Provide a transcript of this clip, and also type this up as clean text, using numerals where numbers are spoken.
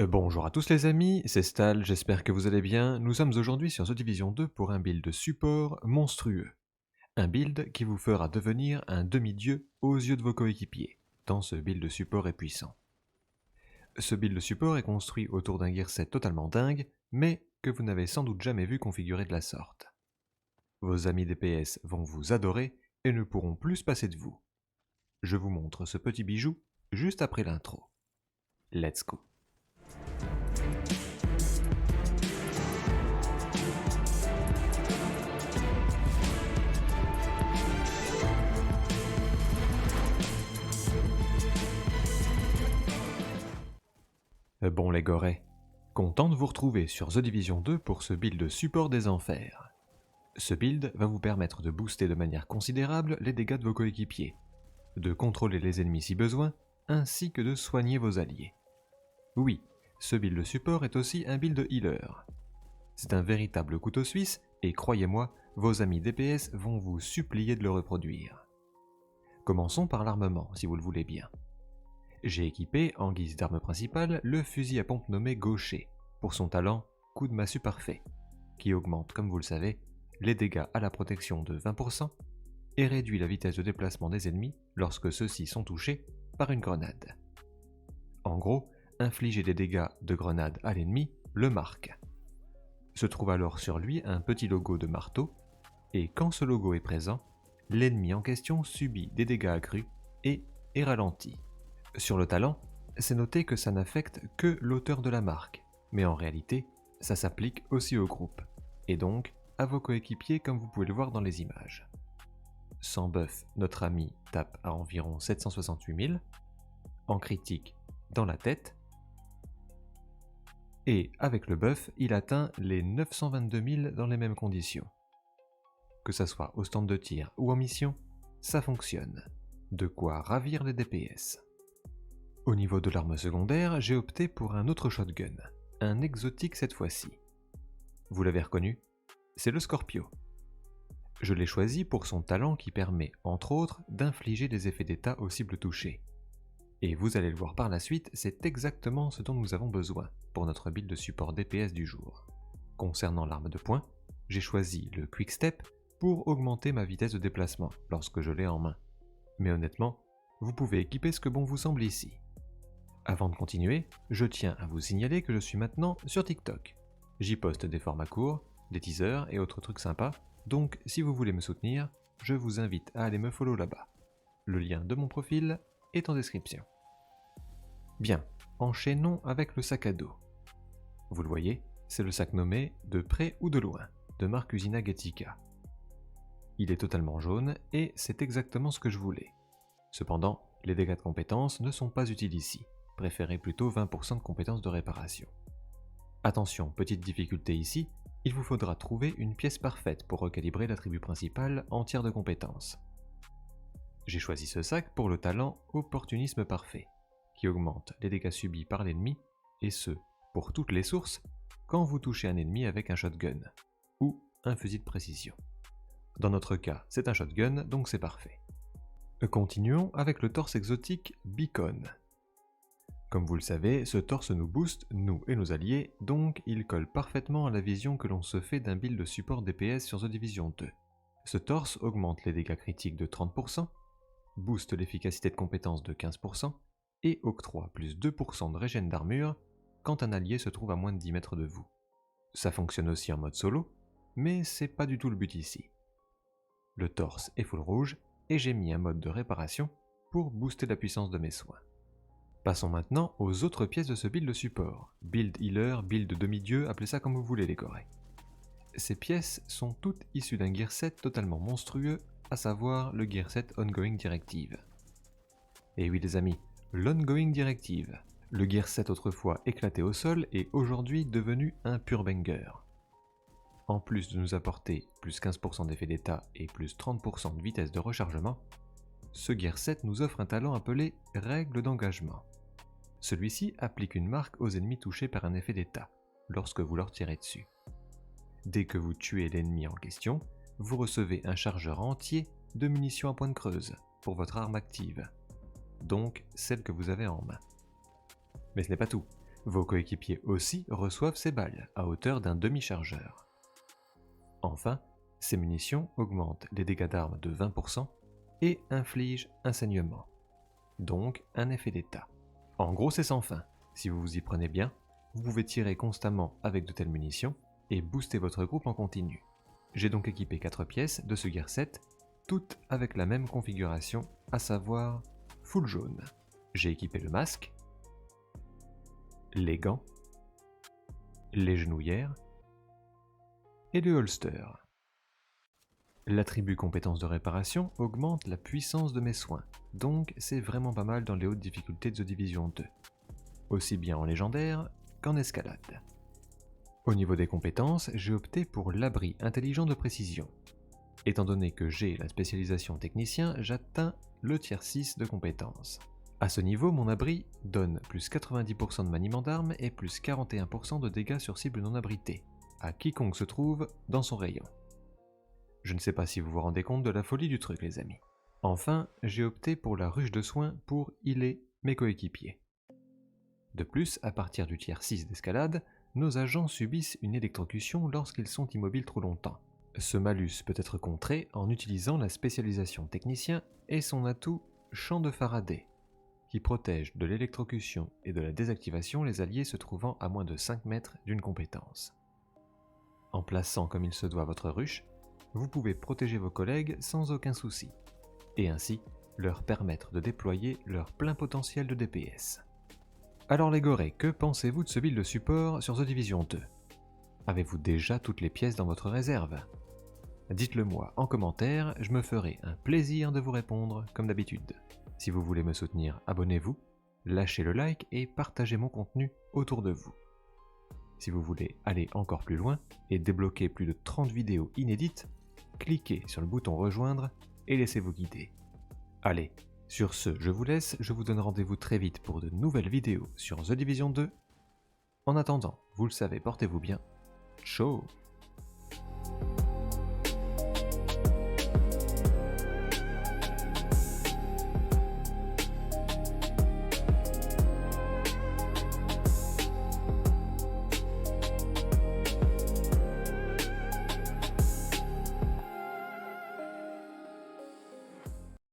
Bonjour à tous les amis, c'est Stal, j'espère que vous allez bien. Nous sommes aujourd'hui sur The Division 2 pour un build support monstrueux. Un build qui vous fera devenir un demi-dieu aux yeux de vos coéquipiers, tant ce build support est puissant. Ce build support est construit autour d'un gearset totalement dingue, mais que vous n'avez sans doute jamais vu configuré de la sorte. Vos amis DPS vont vous adorer et ne pourront plus se passer de vous. Je vous montre ce petit bijou juste après l'intro. Let's go. Bon les gorets, content de vous retrouver sur The Division 2 pour ce build support des enfers. Ce build va vous permettre de booster de manière considérable les dégâts de vos coéquipiers, de contrôler les ennemis si besoin, ainsi que de soigner vos alliés. Oui, ce build support est aussi un build healer. C'est un véritable couteau suisse et croyez-moi, vos amis DPS vont vous supplier de le reproduire. Commençons par l'armement si vous le voulez bien. J'ai équipé, en guise d'arme principale, le fusil à pompe nommé Gaucher, pour son talent coup de massue parfait, qui augmente, comme vous le savez, les dégâts à la protection de 20% et réduit la vitesse de déplacement des ennemis lorsque ceux-ci sont touchés par une grenade. En gros, infliger des dégâts de grenade à l'ennemi le marque. Se trouve alors sur lui un petit logo de marteau, et quand ce logo est présent, l'ennemi en question subit des dégâts accrus et est ralenti. Sur le talent, c'est noté que ça n'affecte que l'auteur de la marque, mais en réalité, ça s'applique aussi au groupe, et donc à vos coéquipiers comme vous pouvez le voir dans les images. Sans buff, notre ami tape à environ 768 000, en critique dans la tête, et avec le buff, il atteint les 922 000 dans les mêmes conditions. Que ça soit au stand de tir ou en mission, ça fonctionne. De quoi ravir les DPS. Au niveau de l'arme secondaire, j'ai opté pour un autre shotgun, un exotique cette fois-ci. Vous l'avez reconnu? C'est le Scorpio. Je l'ai choisi pour son talent qui permet, entre autres, d'infliger des effets d'état aux cibles touchées. Et vous allez le voir par la suite, c'est exactement ce dont nous avons besoin pour notre build de support DPS du jour. Concernant l'arme de poing, j'ai choisi le Quick Step pour augmenter ma vitesse de déplacement lorsque je l'ai en main. Mais honnêtement, vous pouvez équiper ce que bon vous semble ici. Avant de continuer, je tiens à vous signaler que je suis maintenant sur TikTok. J'y poste des formats courts, des teasers et autres trucs sympas, donc si vous voulez me soutenir, je vous invite à aller me follow là-bas. Le lien de mon profil est en description. Bien, enchaînons avec le sac à dos. Vous le voyez, c'est le sac nommé « De près ou de loin » de marque Usina Gatica. Il est totalement jaune et c'est exactement ce que je voulais. Cependant, les dégâts de compétences ne sont pas utiles ici. Préférez plutôt 20% de compétences de réparation. Attention, petite difficulté ici, il vous faudra trouver une pièce parfaite pour recalibrer l'attribut principal en tir de compétences. J'ai choisi ce sac pour le talent Opportunisme Parfait, qui augmente les dégâts subis par l'ennemi, et ce, pour toutes les sources, quand vous touchez un ennemi avec un shotgun, ou un fusil de précision. Dans notre cas, c'est un shotgun, donc c'est parfait. Continuons avec le torse exotique Beacon. Comme vous le savez, ce torse nous booste, nous et nos alliés, donc il colle parfaitement à la vision que l'on se fait d'un build de support DPS sur The Division 2. Ce torse augmente les dégâts critiques de 30%, booste l'efficacité de compétence de 15% et octroie plus 2% de régène d'armure quand un allié se trouve à moins de 10 mètres de vous. Ça fonctionne aussi en mode solo, mais c'est pas du tout le but ici. Le torse est full rouge et j'ai mis un mode de réparation pour booster la puissance de mes soins. Passons maintenant aux autres pièces de ce build de support. Build healer, build demi-dieu, appelez ça comme vous voulez les gorées. Ces pièces sont toutes issues d'un gearset totalement monstrueux, à savoir le gearset Ongoing Directive. Et oui les amis, l'Ongoing Directive. Le gearset autrefois éclaté au sol est aujourd'hui devenu un pur banger. En plus de nous apporter plus 15% d'effet d'état et plus 30% de vitesse de rechargement, ce gearset nous offre un talent appelé Règle d'engagement. Celui-ci applique une marque aux ennemis touchés par un effet d'état, lorsque vous leur tirez dessus. Dès que vous tuez l'ennemi en question, vous recevez un chargeur entier de munitions à pointe creuse pour votre arme active, donc celle que vous avez en main. Mais ce n'est pas tout, Vos coéquipiers aussi reçoivent ces balles à hauteur d'un demi-chargeur. Enfin, ces munitions augmentent les dégâts d'armes de 20% et infligent un saignement, donc un effet d'état. En gros, c'est sans fin. Si vous vous y prenez bien, vous pouvez tirer constamment avec de telles munitions et booster votre groupe en continu. J'ai donc équipé 4 pièces de ce gear set, toutes avec la même configuration, à savoir full jaune. J'ai équipé le masque, les gants, les genouillères et le holster. L'attribut compétence de réparation augmente la puissance de mes soins, donc c'est vraiment pas mal dans les hautes difficultés de The Division 2, aussi bien en légendaire qu'en escalade. Au niveau des compétences, j'ai opté pour l'abri intelligent de précision. Étant donné que j'ai la spécialisation technicien, j'atteins le tiers 6 de compétences. À ce niveau, mon abri donne plus 90% de maniement d'armes et plus 41% de dégâts sur cible non abritée, à quiconque se trouve dans son rayon. Je ne sais pas si vous vous rendez compte de la folie du truc, les amis. Enfin, j'ai opté pour la ruche de soins pour healer mes coéquipiers. De plus, à partir du tiers 6 d'escalade, nos agents subissent une électrocution lorsqu'ils sont immobiles trop longtemps. Ce malus peut être contré en utilisant la spécialisation technicien et son atout champ de Faraday, qui protège de l'électrocution et de la désactivation les alliés se trouvant à moins de 5 mètres d'une compétence. En plaçant comme il se doit votre ruche, vous pouvez protéger vos collègues sans aucun souci, et ainsi leur permettre de déployer leur plein potentiel de DPS. Alors les gorés, que pensez-vous de ce build de support sur The Division 2 ? Avez-vous déjà toutes les pièces dans votre réserve ? Dites-le moi en commentaire, je me ferai un plaisir de vous répondre comme d'habitude. Si vous voulez me soutenir, abonnez-vous, lâchez le like et partagez mon contenu autour de vous. Si vous voulez aller encore plus loin et débloquer plus de 30 vidéos inédites, cliquez sur le bouton rejoindre et laissez-vous guider. Allez, sur ce, je vous laisse, je vous donne rendez-vous très vite pour de nouvelles vidéos sur The Division 2. En attendant, vous le savez, portez-vous bien. Ciao.